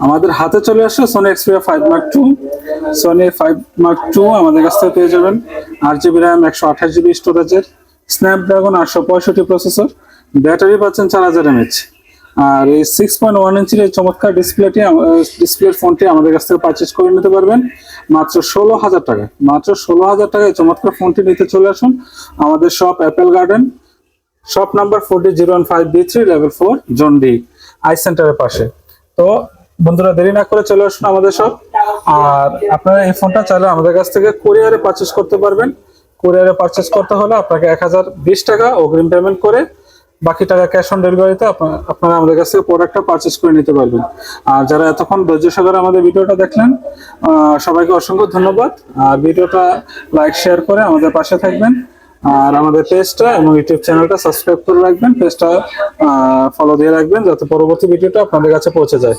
আমাদের হাতে চলে আসছে Sony Xperia 5 Mark II। Sony 5 Mark II আমাদের কাছ থেকে পেয়ে যাবেন 8GB RAM, 128GB স্টোরেজের, স্ন্যাপড্রাগন 865 প্রসেসর, ব্যাটারি পাচ্ছেন 4000 mAh। আর এই 6.1 ইঞ্চির এই চমৎকার ডিসপ্লের ফোনটি আমাদের কাছ থেকে পারচেজ করে নিতে পারবেন মাত্র 16,000 টাকায়। মাত্র 16,000 টাকায় চমৎকার ফোনটি নিতে চলে আসুন আমাদের shop Apple garden, shop number 4015B3 level 4 zone D I সেন্টারের পাশে। তো বন্ধুরা দেরি না করে চলে আসুন আমাদের শপ। আর আপনারা এই ফোনটা চাইলে আমাদের কাছ থেকে কুরিয়ারে পারচেজ করতে পারবেন। কুরিয়ারে পারচেজ করতে হলে আপনাকে 1020 টাকা অগ্রিম পেমেন্ট করে বাকি টাকা ক্যাশ অন ডেলিভারিতে আপনারা আমাদের কাছ থেকে প্রোডাক্টটা পারচেজ করে নিতে পারবেন। আর যারা এতক্ষণ ধৈর্য সহকারে আমাদের ভিডিওটা দেখলেন, সবাইকে অসংখ্য ধন্যবাদ। আর ভিডিওটা লাইক শেয়ার করে আমাদের পাশে থাকবেন। আর আমাদের পেজটা এবং ইউটিউব চ্যানেলটা সাবস্ক্রাইব করে রাখবেন, পেজটা ফলো দিয়ে রাখবেন যাতে পরবর্তী ভিডিওটা আপনাদের কাছে পৌঁছে যায়।